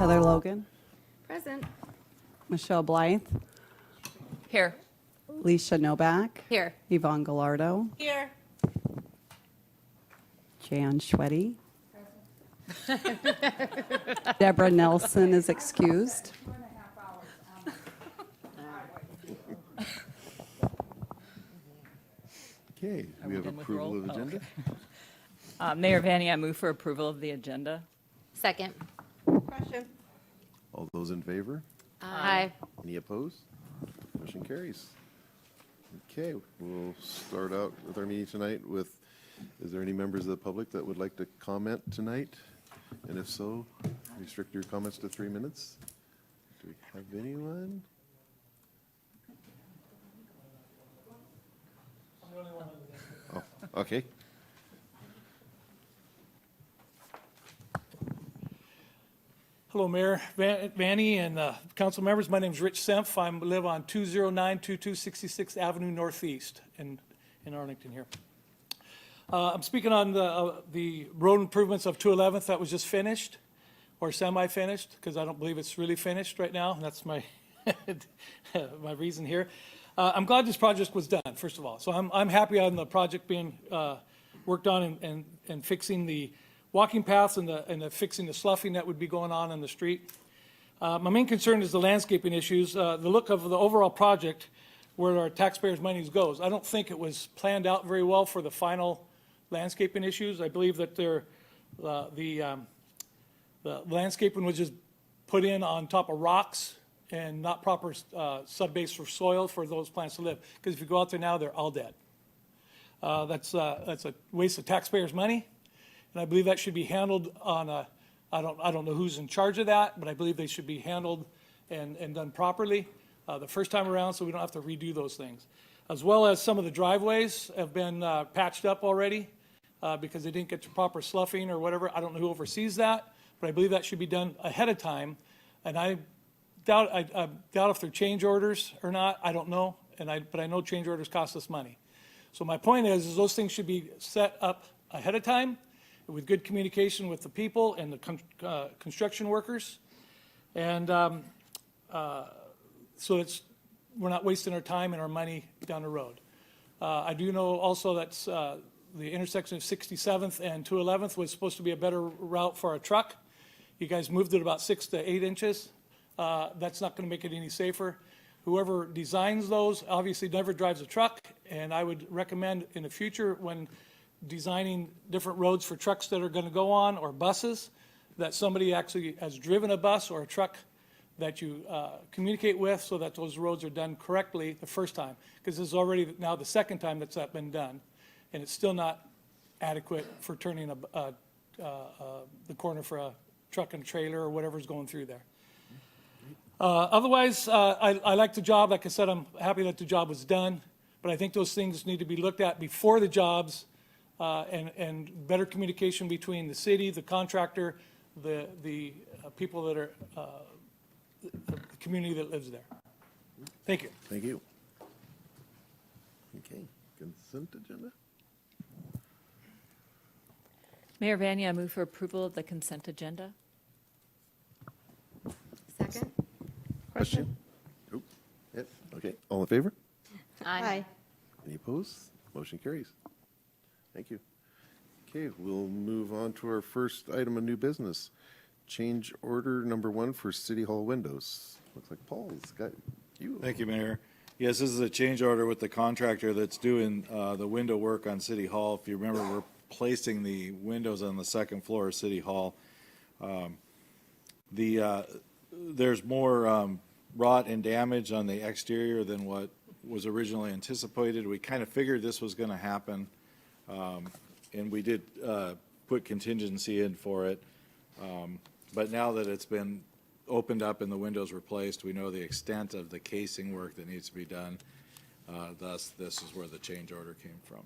Heather Logan, Present. Michelle Blythe, Here. Leisha Novak, Here. Yvonne Gallardo, Here. Jan Schweddy. Deborah Nelson is excused. Okay, we have approval of the agenda. Mayor Vanny, I move for approval of the agenda. Second. Question. All those in favor? Aye. Any opposed? Motion carries. Okay, we'll start out with our meeting tonight with, is there any members of the public that would like to comment tonight? And if so, restrict your comments to 3 minutes. Do we have anyone? Oh, okay. Hello, Mayor Vanny and council members. My name is Rich Senf. I live on 20922 66th Avenue Northeast in Arlington here. I'm speaking on the road improvements of 211th that was just finished or semi-finished, because I don't believe it's really finished right now. And that's my my reason here. I'm glad this project was done, first of all. So I'm happy on the project being worked on and fixing the walking paths and the fixing the sloughing that would be going on the street. My main concern is the landscaping issues. The look of the overall project, where our taxpayers' money goes. I don't think it was planned out very well for the final landscaping issues. I believe that the landscaping was just put in on top of rocks and not proper sub-base for soil for those plants to live. Because if you go out there now, they're all dead. That's a waste of taxpayers' money. And I believe that should be handled on I don't know who's in charge of that, but I believe they should be handled and done properly the first time around, so we don't have to redo those things. As well as some of the driveways have been patched up already because they didn't get the proper sloughing or whatever. I don't know who oversees that, but I believe that should be done ahead of time. And I doubt if they're change orders or not. I don't know, but I know change orders cost us money. So my point is those things should be set up ahead of time, with good communication with the people and the construction workers. And so we're not wasting our time and our money down the road. I do know also that the intersection of 67th and 211th was supposed to be a better route for a truck. You guys moved it about 6 to 8 inches. That's not going to make it any safer. Whoever designs those obviously never drives a truck, and I would recommend in the future when designing different roads for trucks that are going to go on or buses, that somebody actually has driven a bus or a truck that you communicate with so that those roads are done correctly the first time. Because this is already now the second time that's been done, and it's still not adequate for turning the corner for a truck and trailer or whatever's going through there. Otherwise, I like the job. Like I said, I'm happy that the job was done, but I think those things need to be looked at before the jobs. And better communication between the city, the contractor, the people that are, the community that lives there. Thank you. Thank you. Okay, consent agenda. Mayor Vanny, I move for approval of the consent agenda. Second. Question? Oop, yep, okay, all in favor? Aye. Any opposed? Motion carries. Thank you. Okay, we'll move on to our first item of new business. Change order number 1 for City Hall windows. Looks like Paul's got you. Thank you, Mayor. Yes, this is a change order with the contractor that's doing the window work on City Hall. If you remember, we're placing the windows on the second floor of City Hall. There's more rot and damage on the exterior than what was originally anticipated. We kind of figured this was going to happen. And we did put contingency in for it. But now that it's been opened up and the windows replaced, we know the extent of the casing work that needs to be done. Thus, this is where the change order came from.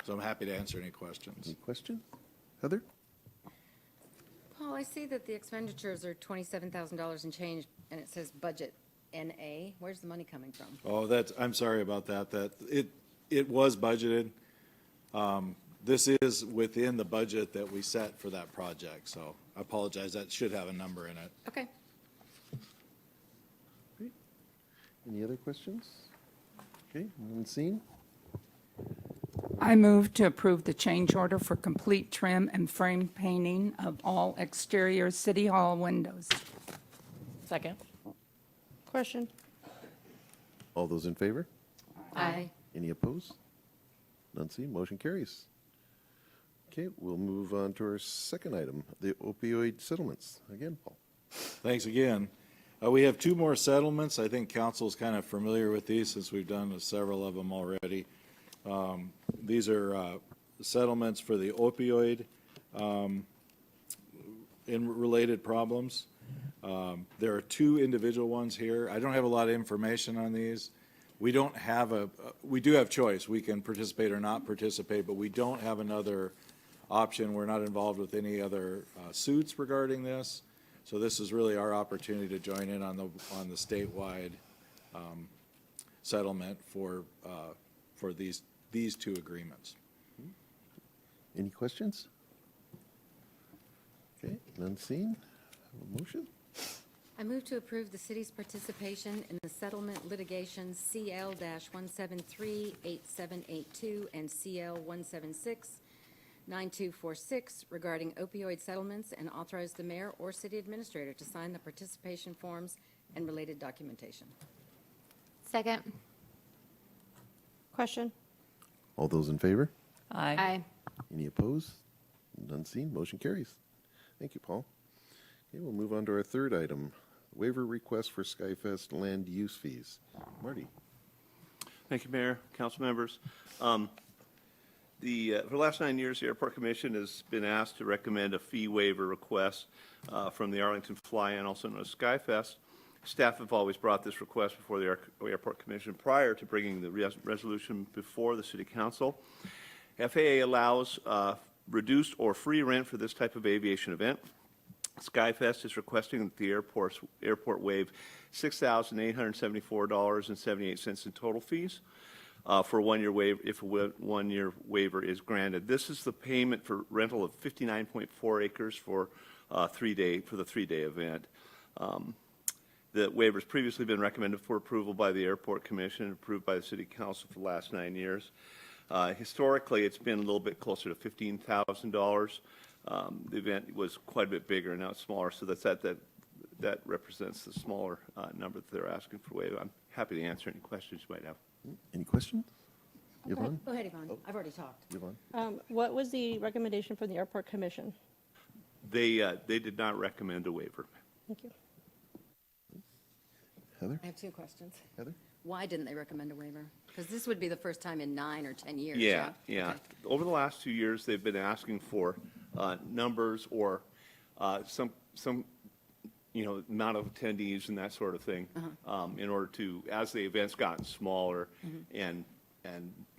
So I'm happy to answer any questions. Any questions? Heather? Paul, I see that the expenditures are $27,000 and change, and it says budget NA. Where's the money coming from? Oh, I'm sorry about that. It was budgeted. this is within the budget that we set for that project, so I apologize, that should have a number in it. Okay. Any other questions? Okay, none seen? I move to approve the change order for complete trim and frame painting of all exterior City Hall windows. Second. Question. All those in favor? Aye. Any opposed? None seen, motion carries. Okay, we'll move on to our second item, the opioid settlements. Again, Paul. Thanks again. We have two more settlements. I think council's kind of familiar with these since we've done several of them already. These are settlements for the opioid in related problems. There are two individual ones here. I don't have a lot of information on these. We don't have we do have choice. We can participate or not participate, but we don't have another option. We're not involved with any other suits regarding this. So this is really our opportunity to join in on the statewide settlement for these two agreements. Any questions? Okay, none seen. Have a motion? I move to approve the city's participation in the settlement litigation CL-173-8782 and CL-176-9246 regarding opioid settlements and authorize the mayor or city administrator to sign the participation forms and related documentation. Second. Question. All those in favor? Aye. Any opposed? None seen, motion carries. Thank you, Paul. Okay, we'll move on to our third item, waiver request for Skyfest land use fees. Marty. Thank you, Mayor, council members. For the last 9 years, the Airport Commission has been asked to recommend a fee waiver request from the Arlington Fly-In, also known as Skyfest. Staff have always brought this request before the Airport Commission prior to bringing the resolution before the City Council. FAA allows reduced or free rent for this type of aviation event. Skyfest is requesting that the airport waive $6,874.78 in total fees for a one-year waiver, if a one-year waiver is granted. This is the payment for rental of 59.4 acres for the three-day event. The waiver has previously been recommended for approval by the Airport Commission and approved by the City Council for the last 9 years. Historically, it's been a little bit closer to $15,000. The event was quite a bit bigger, and now it's smaller, so that represents the smaller number that they're asking for waiver. I'm happy to answer any questions you might have. Any questions? Yvonne? Go ahead, Yvonne. I've already talked. Yvonne? What was the recommendation from the Airport Commission? They did not recommend a waiver. Thank you. Heather? I have two questions. Heather? Why didn't they recommend a waiver? Because this would be the first time in 9 or 10 years. Yeah. Okay. Over the last 2 years, they've been asking for numbers or some amount of attendees and that sort of thing in order to, as the event's gotten smaller and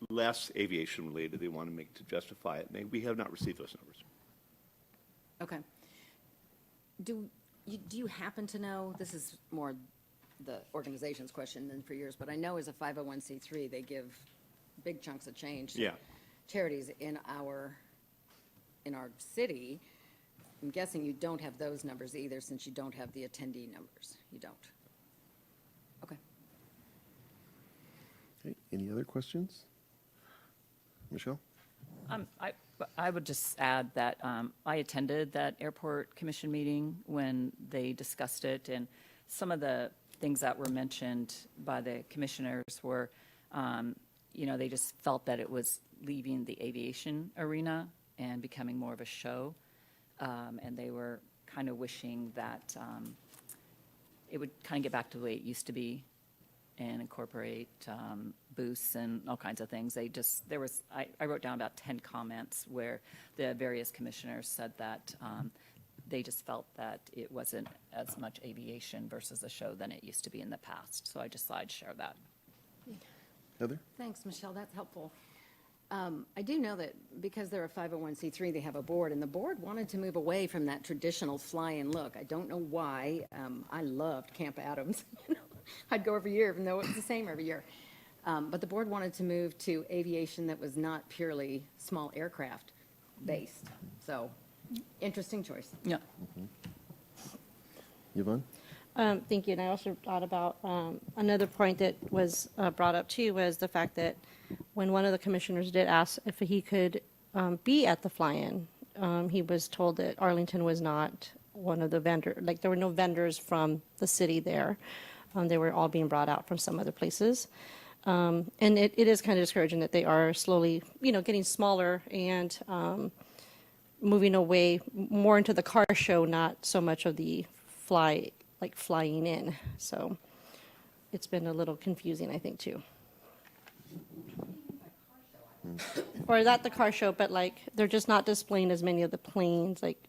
less aviation related, they want to make to justify it. And we have not received those numbers. Okay. Do you happen to know, this is more the organization's question than for yours, but I know as a 501c3, they give big chunks of change to Yeah. charities in our city. I'm guessing you don't have those numbers either, since you don't have the attendee numbers. You don't. Okay. Okay, any other questions? Michelle? I would just add that I attended that airport commission meeting when they discussed it, and some of the things that were mentioned by the commissioners were, they just felt that it was leaving the aviation arena and becoming more of a show, and they were kind of wishing that it would kind of get back to the way it used to be and incorporate booths and all kinds of things. I wrote down about 10 comments where the various commissioners said that they just felt that it wasn't as much aviation versus a show than it used to be in the past. So I just thought I'd share that. Heather? Thanks, Michelle. That's helpful. I do know that because they're a 501c3, they have a board, and the board wanted to move away from that traditional fly-in look. I don't know why. I loved Camp Adams. I'd go every year, even though it was the same every year. But the board wanted to move to aviation that was not purely small aircraft based. So, interesting choice. Yeah. Yvonne? Thank you. And I also thought about another point that was brought up too, was the fact that when one of the commissioners did ask if he could be at the fly-in, he was told that Arlington was not one of the vendors, like there were no vendors from the city there. They were all being brought out from some other places. And it is kind of discouraging that they are slowly, getting smaller and moving away more into the car show, not so much of the flying in. So it's been a little confusing, I think, too. Or not the car show, but like they're just not displaying as many of the planes. Like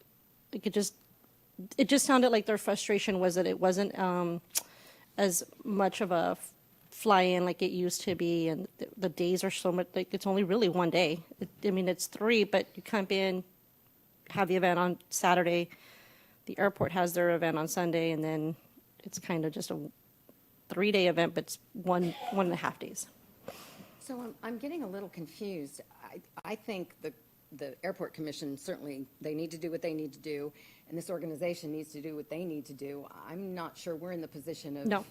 it just sounded like their frustration was that it wasn't as much of a fly-in like it used to be, and the days are so much, like it's only really one day. It's 3, but you come in, have the event on Saturday, the airport has their event on Sunday, and then it's kind of just a 3-day event, but it's one and a half days. So I'm getting a little confused. I think the airport commission, certainly, they need to do what they need to do, and this organization needs to do what they need to do. I'm not sure we're in the position of No.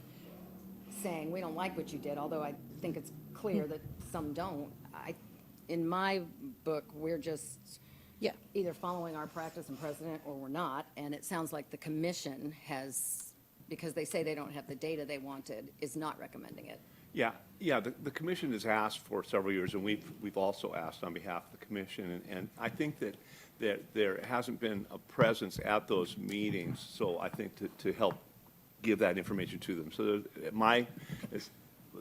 saying, we don't like what you did, although I think it's clear that some don't. In my book, we're just Yeah. either following our practice and precedent or we're not, and it sounds like the commission has, because they say they don't have the data they wanted, is not recommending it. Yeah, the commission has asked for several years, and we've also asked on behalf of the commission, and I think that there hasn't been a presence at those meetings, so I think to help give that information to them. So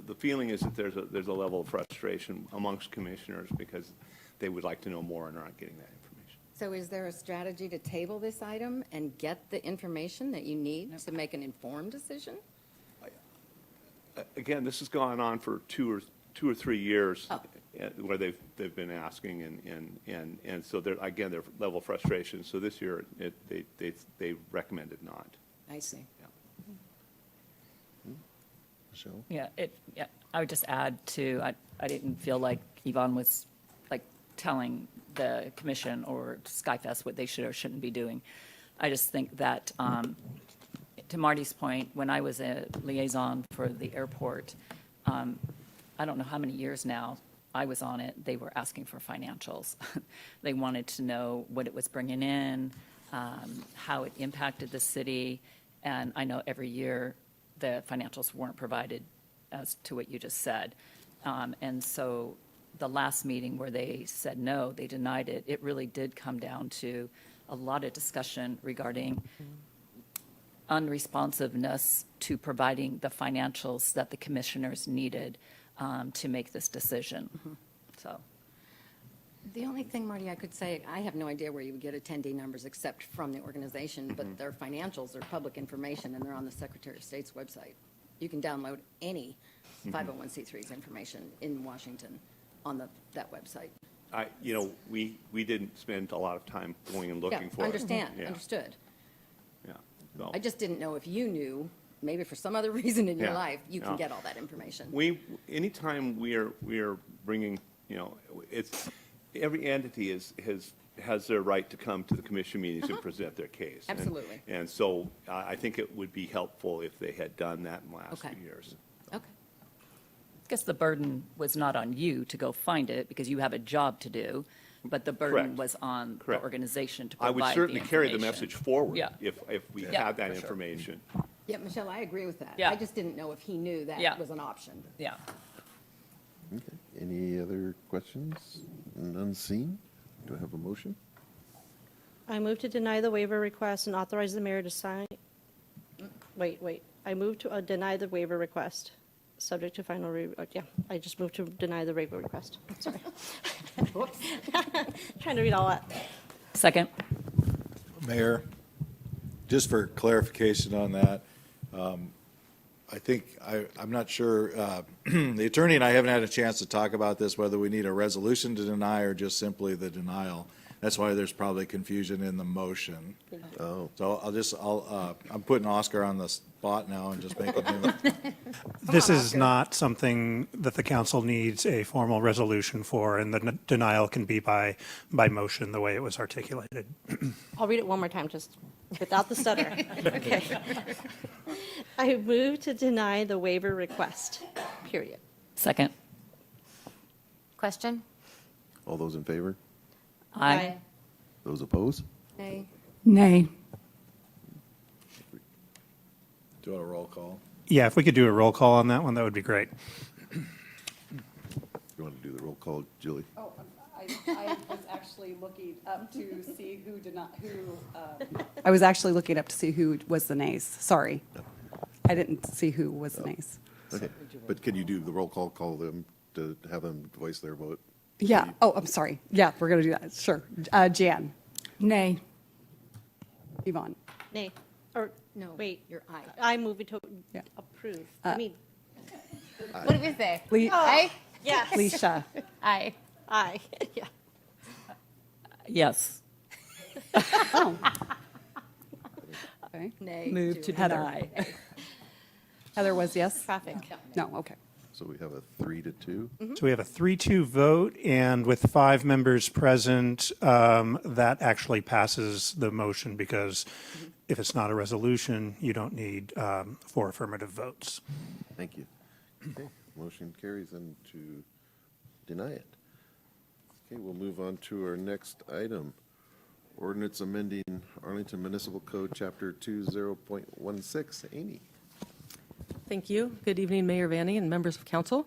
the feeling is that there's a level of frustration amongst commissioners because they would like to know more and aren't getting that information. So is there a strategy to table this item and get the information that you need to make an informed decision? Again, this has gone on for two or 3 years Oh. where they've been asking, and so their level of frustration. So this year, they recommended not. I see. Michelle? Yeah, I would just add to, I didn't feel like Yvonne was like telling the commission or Skyfest what they should or shouldn't be doing. I just think that, to Marty's point, when I was a liaison for the airport, I don't know how many years now I was on it, they were asking for financials. They wanted to know what it was bringing in, how it impacted the city, and I know every year the financials weren't provided as to what you just said. And so the last meeting where they said no, they denied it, it really did come down to a lot of discussion regarding unresponsiveness to providing the financials that the commissioners needed to make this decision. So, The only thing, Marty, I could say, I have no idea where you would get attendee numbers except from the organization, but their financials are public information and they're on the Secretary of State's website. You can download any 501c3's information in Washington on that website. We didn't spend a lot of time going and looking for it. Understand, Yeah. understood. Yeah. So I just didn't know if you knew, maybe for some other reason in your Yeah. life, you can Yeah. get all that information. Anytime we are bringing, it's, every entity has their right to come to the commission meetings and present their case. Absolutely. And so I think it would be helpful if they had done that in the last Okay. few years. Okay. I guess the burden was not on you to go find it because you have a job to do, but the burden Correct. was on the Correct. organization to I provide would the certainly carry the information. message forward Yeah. if we Yeah, had that for sure. information. Yeah, Michelle, I agree with that. Yeah. I just didn't know if he knew Yeah. that was an option. Yeah. Okay. Any other questions? None seen? Do I have a motion? I move to deny the waiver request and authorize the mayor to sign. Wait. I move to deny the waiver request, subject to final I just moved to deny the waiver request. Sorry. Whoops. Trying to read all that. Second? Mayor, just for clarification on that, I think, I'm not sure, The attorney and I haven't had a chance to talk about this, whether we need a resolution to deny or just simply the denial. That's why there's probably confusion in the motion. Oh, So I'm putting Oscar on the spot now and just making him. This is not something that the council needs a formal resolution for, and the denial can be by motion, the way it was articulated. I'll read it one more time, just without the stutter. Okay. I move to deny the waiver request, period. Second. Question? all those in favor? Aye. Those opposed? Nay. Nay. Do a roll call. Yeah, if we could do a roll call on that one, that would be great. You want to do the roll call, Julie? Oh, I was actually looking up to see who did not, I was actually looking up to see who was the nays. Sorry. I didn't see who was the nays. Okay, but can you do the roll call them to have them voice their vote? Yeah, oh, I'm sorry. Yeah, we're going to do that, sure. Jan, Nay. Yvonne, Nay. Or, No. wait. You're aye. I move it to Yeah. approve. I mean, What did we say? Le- Aye? yes. Leisha, Aye. Aye. Yeah. Yes. oh. Okay. Nay. Move to Heather. deny. Heather was yes? Traffic. No, okay. So we have a 3-2. So we have a 3-2 vote, and with 5 members present, that actually passes the motion, because if it's not a resolution, you don't need 4 affirmative votes. Thank you. Okay, motion carries and to deny it. Okay, we'll move on to our next item. Ordinance amending Arlington Municipal Code, Chapter 20.16. Amy. Thank you. Good evening, Mayor Vanny and members of council.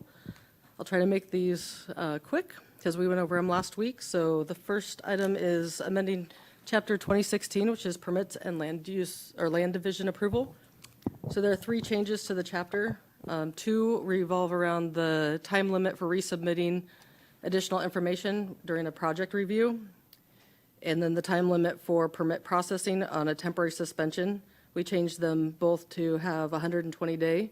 I'll try to make these quick because we went over them last week. So the first item is amending Chapter 2016, which is permits and land use or land division approval. So there are 3 changes to the chapter. 2 revolve around the time limit for resubmitting additional information during a project review, and then the time limit for permit processing on a temporary suspension. We changed them both to have 120 day.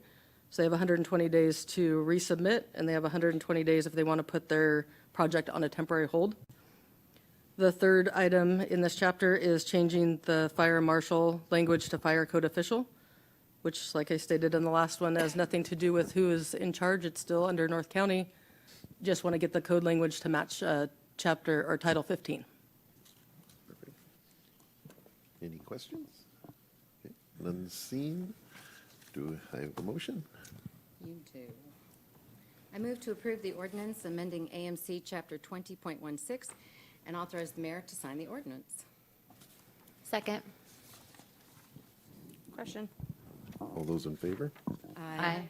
So they have 120 days to resubmit, and they have 120 days if they want to put their project on a temporary hold. The third item in this chapter is changing the fire marshal language to fire code official, which, like I stated in the last one, has nothing to do with who is in charge. It's still under North County. Just want to get the code language to match chapter or Title 15. Perfect. Any questions? Okay, none seen. Do I have a motion? You do. I move to approve the ordinance amending AMC Chapter 20.16 and authorize the mayor to sign the ordinance. Second. Question. All those in favor? Aye.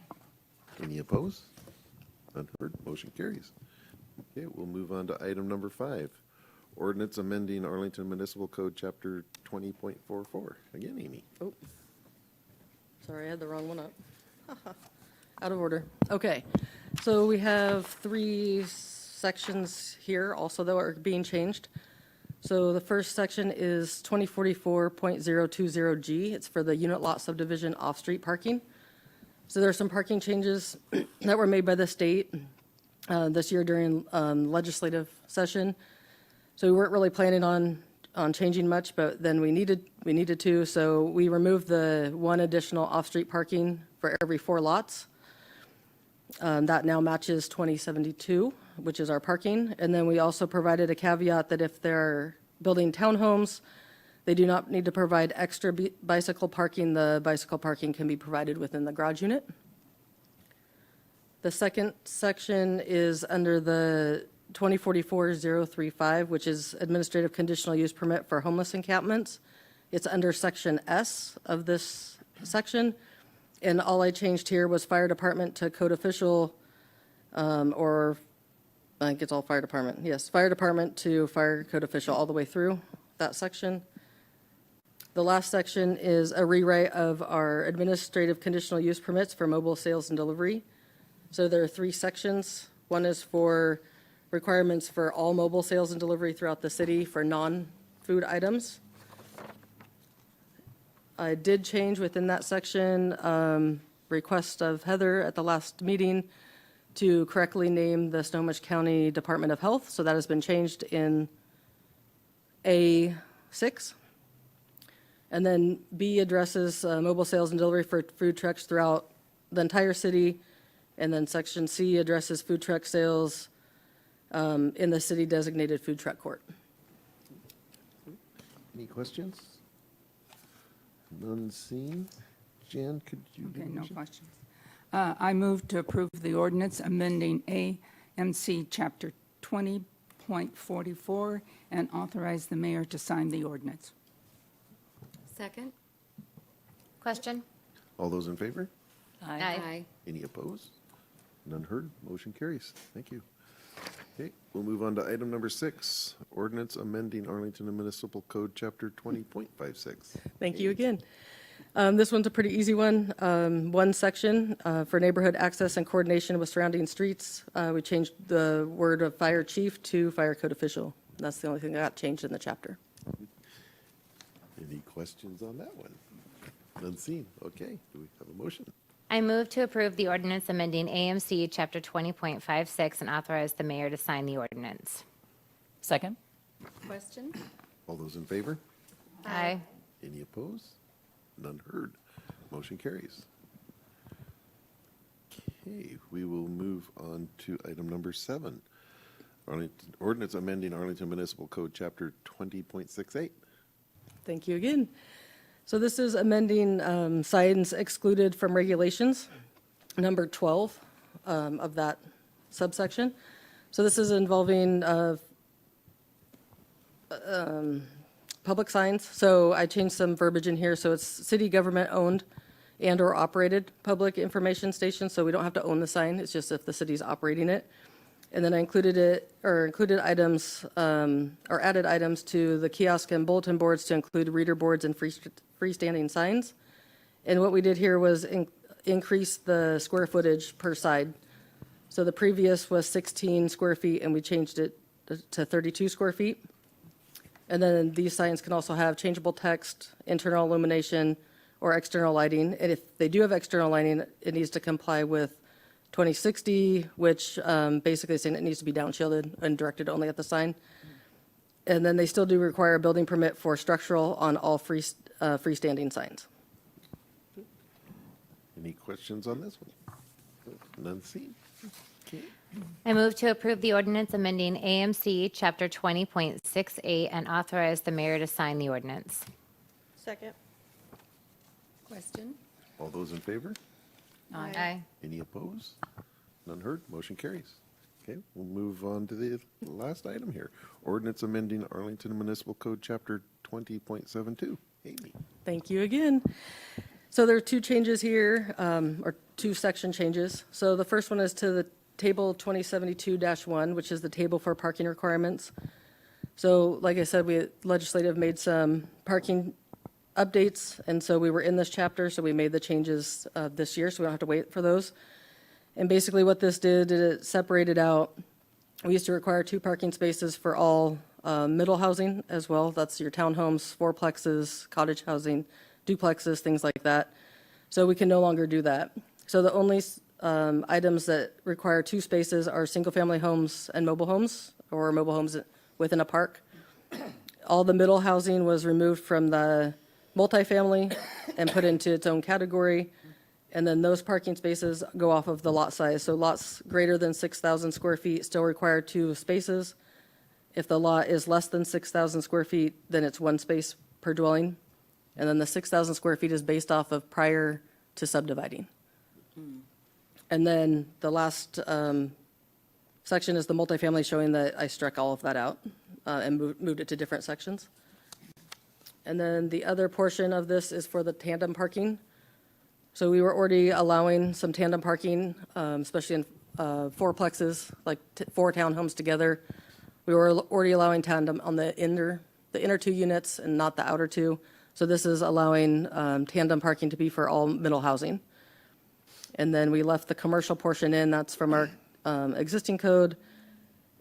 Any opposed? None heard. Motion carries. Okay, we'll move on to item number 5. Ordinance amending Arlington Municipal Code, Chapter 20.44. Again, Amy. Oh, sorry, I had the wrong one up. Out of order. Okay, so we have 3 sections here also that are being changed. So the first section is 2044.020G. It's for the unit lot subdivision off-street parking. So there are some parking changes that were made by the state this year during legislative session. So we weren't really planning on changing much, but then we needed to. So we removed the 1 additional off-street parking for every 4 lots. That now matches 2072, which is our parking. And then we also provided a caveat that if they're building townhomes, they do not need to provide extra bicycle parking. The bicycle parking can be provided within the garage unit. The second section is under the 2044-035, which is administrative conditional use permit for homeless encampments. It's under Section S of this section. And all I changed here was fire department to code official, or I think it's all fire department. Yes, fire department to fire code official all the way through that section. The last section is a rewrite of our administrative conditional use permits for mobile sales and delivery. So there are 3 sections. One is for requirements for all mobile sales and delivery throughout the city for non-food items. I did change within that section, request of Heather at the last meeting, to correctly name the Snohomish County Department of Health, so that has been changed in A6. And then B addresses mobile sales and delivery for food trucks throughout the entire city. And then section C addresses food truck sales in the city designated food truck court. Any questions? None seen. Jan, could you do Okay, the no motion? questions. I move to approve the ordinance amending AMC Chapter 20.44 and authorize the mayor to sign the ordinance. Second? Question? All those in favor? Aye. Any opposed? None heard. Motion carries. Thank you. Okay, we'll move on to item number 6, ordinance amending Arlington Municipal Code, Chapter 20.56. Thank you again. This one's a pretty easy one. One section for neighborhood access and coordination with surrounding streets. We changed the word of fire chief to fire code official. That's the only thing that got changed in the chapter. Any questions on that one? None seen. Okay, do we have a motion? I move to approve the ordinance amending AMC Chapter 20.56 and authorize the mayor to sign the ordinance. Second? Question? All those in favor? Aye. Any opposed? None heard. Motion carries. Okay, we will move on to item number 7. Ordinance amending Arlington Municipal Code, Chapter 20.68. Thank you again. So this is amending signs excluded from regulations, number 12 of that subsection. So this is involving public signs. So I changed some verbiage in here. So it's city government owned and or operated public information station. So we don't have to own the sign. It's just if the city's operating it. And then I included items or added items to the kiosk and bulletin boards to include reader boards and freestanding signs. And what we did here was increase the square footage per side. So the previous was 16 square feet, and we changed it to 32 square feet. And then these signs can also have changeable text, internal illumination, or external lighting. And if they do have external lighting, it needs to comply with 2060, which basically is saying it needs to be downshielded and directed only at the sign. And then they still do require a building permit for structural on all freestanding signs. Any questions on this one? None seen. Okay. I move to approve the ordinance amending AMC Chapter 20.68 and authorize the mayor to sign the ordinance. Second. Question? All those in favor? Aye. Any opposed? None heard. Motion carries. Okay, we'll move on to the last item here. Ordinance amending Arlington Municipal Code, Chapter 20.72. Amy. Thank you again. So there are two changes here, or two section changes. So the first one is to the table 2072-1, which is the table for parking requirements. So like I said, legislative made some parking updates, and so we were in this chapter, so we made the changes this year, so we don't have to wait for those. And basically what this did, it separated out, we used to require 2 parking spaces for all middle housing as well. That's your townhomes, fourplexes, cottage housing, duplexes, things like that. So we can no longer do that. So the only items that require 2 spaces are single-family homes and mobile homes, or mobile homes within a park. All the middle housing was removed from the multifamily and put into its own category. And then those parking spaces go off of the lot size. So lots greater than 6,000 square feet still require 2 spaces. If the lot is less than 6,000 square feet, then it's 1 space per dwelling. And then the 6,000 square feet is based off of prior to subdividing. And then the last section is the multifamily, showing that I struck all of that out and moved it to different sections. And then the other portion of this is for the tandem parking. So we were already allowing some tandem parking, especially in fourplexes, like 4 townhomes together. We were already allowing tandem on the inner 2 units and not the outer 2. So this is allowing tandem parking to be for all middle housing. And then we left the commercial portion in, that's from our existing code.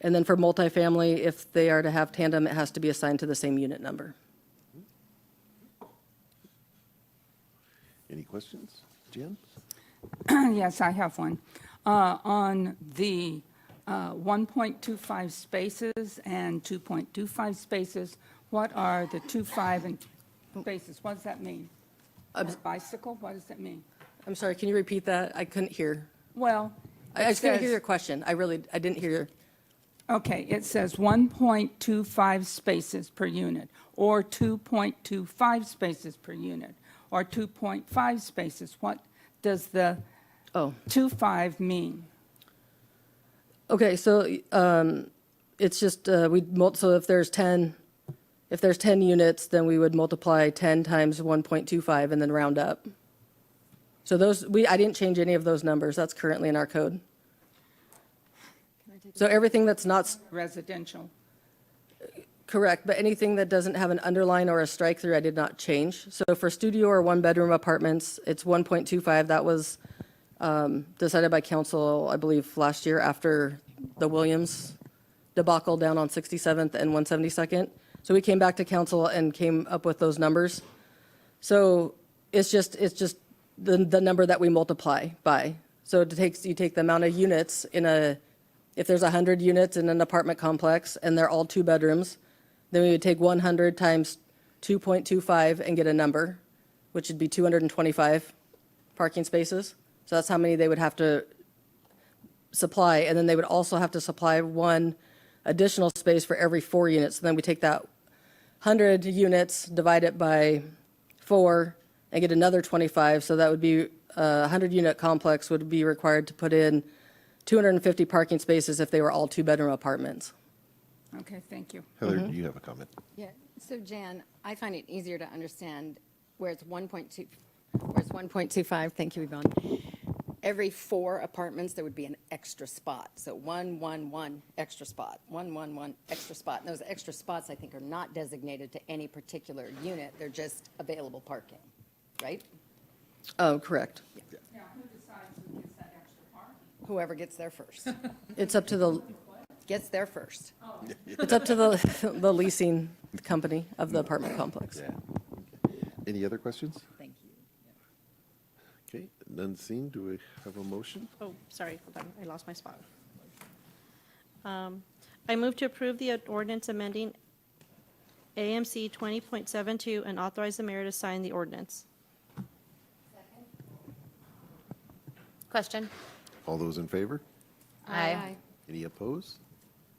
And then for multifamily, if they are to have tandem, it has to be assigned to the same unit number. Any questions? Jan? Yes, I have one. On the 1.25 spaces and 2.25 spaces, what are the 2.5 and spaces? What does that mean? Bicycle, what does that mean? I'm sorry, can you repeat that? I couldn't hear. Well, I it just couldn't hear says- your question. I didn't hear your. Okay, it says 1.25 spaces per unit, or 2.25 spaces per unit, or 2.5 spaces. What does the 2.5 mean? Okay, so it's just, so if there's 10 units, then we would multiply 10 times 1.25 and then round up. So I didn't change any of those numbers. That's currently in our code. So everything that's not Residential. correct, but anything that doesn't have an underline or a strike through, I did not change. So for studio or one-bedroom apartments, it's 1.25. That was decided by council, I believe, last year after the Williams debacle down on 67th and 172nd. So we came back to council and came up with those numbers. So it's just the number that we multiply by. So you take the amount of units if there's 100 units in an apartment complex and they're all 2 bedrooms, then we would take 100 times 2.25 and get a number, which would be 225 parking spaces. So that's how many they would have to supply. And then they would also have to supply 1 additional space for every 4 units. So then we take that 100 units, divide it by 4, and get another 25. So that would be a 100-unit complex would be required to put in 250 parking spaces if they were all 2-bedroom apartments. Okay, thank you. Heather, do you have a comment? Yeah, so Jan, I find it easier to understand where it's 1.25, thank you, Yvonne. Every 4 apartments, there would be an extra spot. So 1, 1, 1, extra spot, 1, 1, 1, extra spot. And those extra spots, I think, are not designated to any particular unit. They're just available parking, right? Oh, correct. Now, who decides who gets that extra parking? Whoever gets there first. It's up to the Gets there first. the leasing company of the apartment complex. Yeah. Any other questions? Thank you. Okay, none seen. Do we have a motion? Oh, sorry, hold on, I lost my spot. I move to approve the ordinance amending AMC 20.72 and authorize the mayor to sign the ordinance. Question? All those in favor? Aye. Any opposed?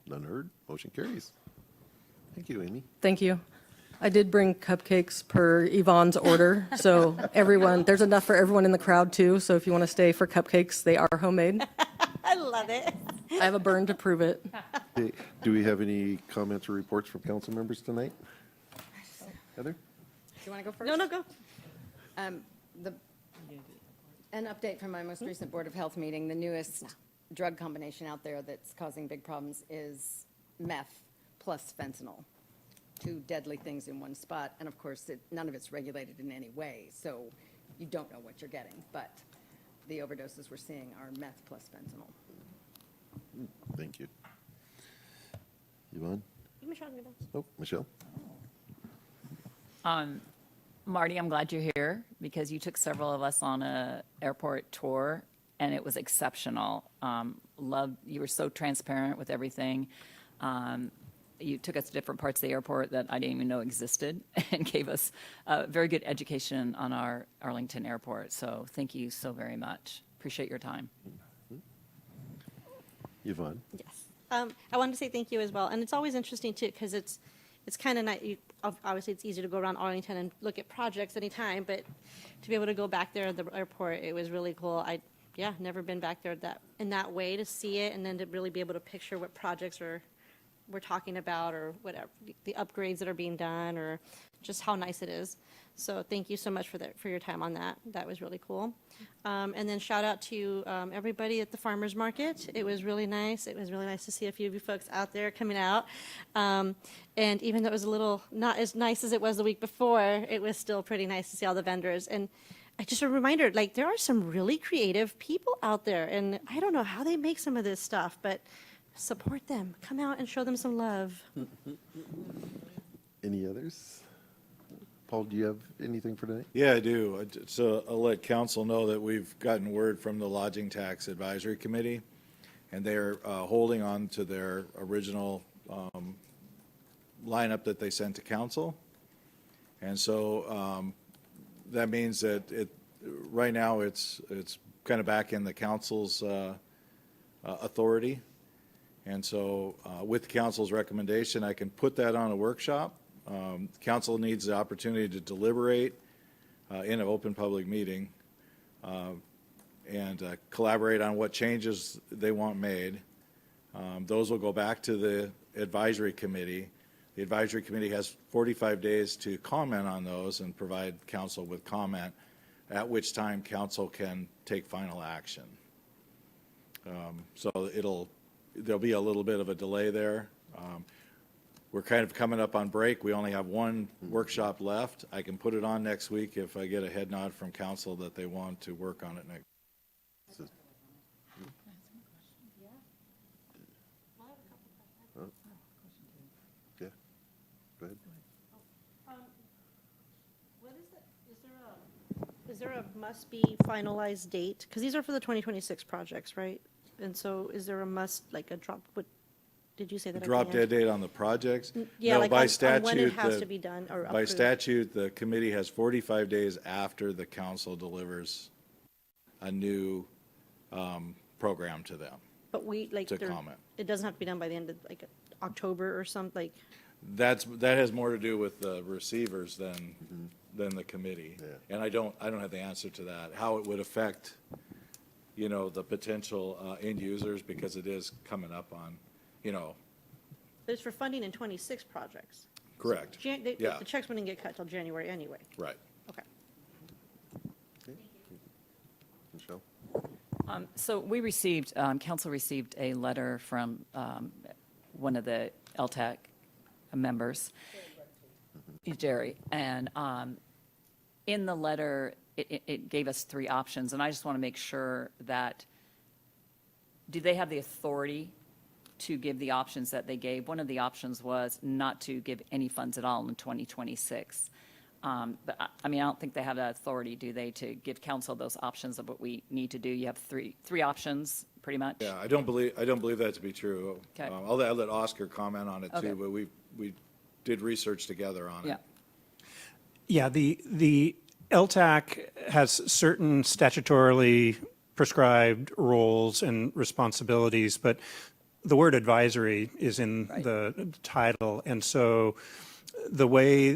None heard. Motion carries. Thank you, Amy. Thank you. I did bring cupcakes per Yvonne's order, so there's enough for everyone in the crowd too, so if you want to stay for cupcakes, they are homemade. I love it. I have a burn to prove it. Okay, do we have any comments or reports from council members tonight? Heather? Do you want to go first? No, go. An update from my most recent Board of Health meeting, the newest drug combination out there that's causing big problems is meth plus fentanyl. 2 deadly things in one spot, and of course, none of it's regulated in any way, so you don't know what you're getting, but the overdoses we're seeing are meth plus fentanyl. Thank you. Yvonne? Michelle, go. Oh, Michelle? Marty, I'm glad you're here because you took several of us on a airport tour and it was exceptional. You were so transparent with everything. You took us to different parts of the airport that I didn't even know existed and gave us a very good education on our Arlington airport. So thank you so very much. Appreciate your time. Yvonne? Yes. I wanted to say thank you as well. And it's always interesting, too, because it's kind of nice. Obviously, it's easy to go around Arlington and look at projects anytime, but to be able to go back there at the airport, it was really cool. Never been back there in that way to see it and then to really be able to picture what projects we're talking about or whatever, the upgrades that are being done or just how nice it is. So thank you so much for your time on that. That was really cool. And then shout out to everybody at the farmers market. It was really nice. It was really nice to see a few of you folks out there coming out. And even though it was a little not as nice as it was the week before, it was still pretty nice to see all the vendors. And just a reminder, there are some really creative people out there. And I don't know how they make some of this stuff, but support them. Come out and show them some love. Any others? Paul, do you have anything for tonight? Yeah, I do. So I'll let council know that we've gotten word from the Lodging Tax Advisory Committee, and they're holding on to their original lineup that they sent to council. And so that means that right now it's kind of back in the council's authority. And so with council's recommendation, I can put that on a workshop. Council needs the opportunity to deliberate in an open public meeting and collaborate on what changes they want made. Those will go back to the advisory committee. The advisory committee has 45 days to comment on those and provide council with comment, at which time council can take final action. So there'll be a little bit of a delay there. We're kind of coming up on break. We only have one workshop left. I can put it on next week if I get a head nod from council that they want to work on it next. Yeah, go ahead. What is it? Is there a must-be finalized date? Because these are for the 2026 projects, right? And so is there a like a drop, what, did you say that? at the Drop dead end? date on the projects? Yeah, No, like by on when statute, it has the- to be done or By approved. statute, the committee has 45 days after the council delivers a new program to them. But we, like, to comment. it doesn't have to be done by the end of, like, October or something, like, That has more to do with the receivers than the committee. Yeah. And I don't have the answer to that, how it would affect, the potential end users, because it is coming up on, but it's for funding in 26 projects. correct. Yeah, The checks wouldn't get cut till January anyway. right. Okay. Michelle? So we received, council received a letter from one of the LTAC members, Jerry, and in the letter, it gave us 3 options, and I just want to make sure that, do they have the authority to give the options that they gave? One of the options was not to give any funds at all in 2026. But I don't think they have that authority, do they, to give council those options of what we need to do? You have three options, pretty much? Yeah, I don't believe that to be true. Okay. I'll let Oscar comment on it Okay. too, but we did research together on it. Yeah. Yeah, the LTAC has certain statutorily prescribed roles and responsibilities, but the word advisory is in Right. the title, and so the way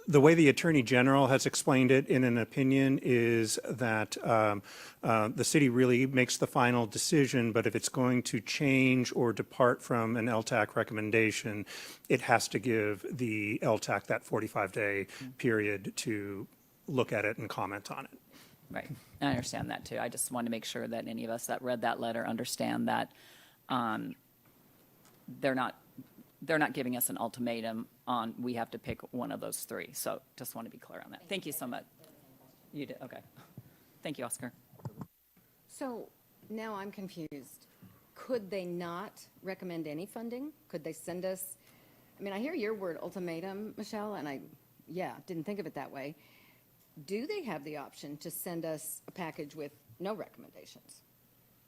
the way the Attorney General has explained it in an opinion is that the city really makes the final decision, but if it's going to change or depart from an LTAC recommendation, it has to give the LTAC that 45-day period to look at it and comment on it. Right. I understand that, too. I just want to make sure that any of us that read that letter understand that they're not giving us an ultimatum on, we have to pick one of those 3. So just want to be clear on that. Thank you so much. You did, okay. Thank you, Oscar. So now I'm confused. Could they not recommend any funding? Could they send us, I hear your word ultimatum, Michelle, and didn't think of it that way. Do they have the option to send us a package with no recommendations?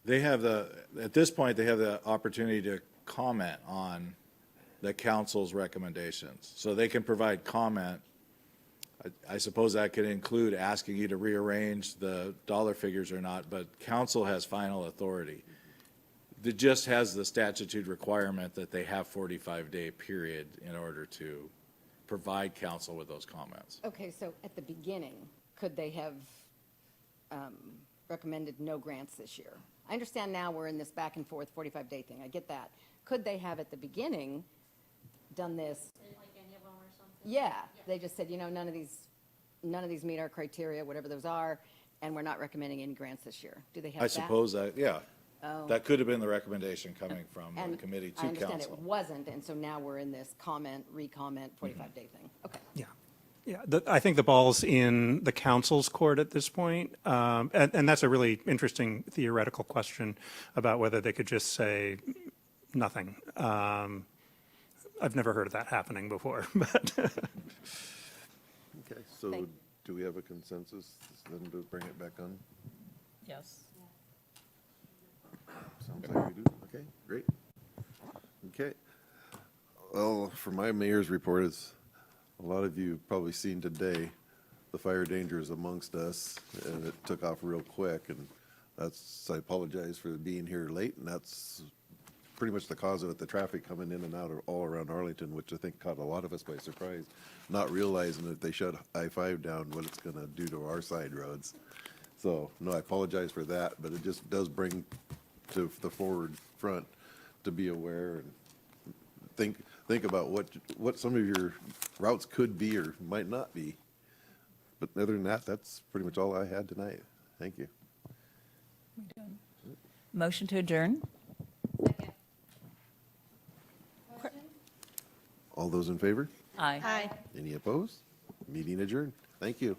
They have at this point, they have the opportunity to comment on the council's recommendations. So they can provide comment. I suppose that could include asking you to rearrange the dollar figures or not, but council has final authority. It just has the statute requirement that they have 45-day period in order to provide council with those comments. Okay, so at the beginning, could they have recommended no grants this year? I understand now we're in this back and forth 45-day thing. I get that. Could they have at the beginning done this? Like any of them or something? Yeah, they just said, none of these meet our criteria, whatever those are, and we're not recommending any grants this year. Do they have that? I suppose that, yeah. Oh. That could have been the recommendation coming from the And committee to I understand it council. wasn't, and so now we're in this comment, re-comment, 45-day thing. Okay. Yeah. Yeah, I think the ball's in the council's court at this point. And that's a really interesting theoretical question about whether they could just say nothing. I've never heard of that happening before, but Okay, so do we have a consensus then to bring it back on? Yes. Sounds like we do. Okay, great. Okay. Well, for my mayor's report, as a lot of you probably seen today, the fire danger is amongst us, and it took off real quick, and I apologize for being here late, and that's pretty much the cause of it, the traffic coming in and out of all around Arlington, which I think caught a lot of us by surprise, not realizing that they shut I-5 down, what it's gonna do to our side roads. So, no, I apologize for that, but it just does bring to the forward front to be aware and think about what some of your routes could be or might not be. But other than that, that's pretty much all I had tonight. Thank you. Motion to adjourn? All those in favor? Aye. Aye. Any opposed? Meeting adjourned. Thank you.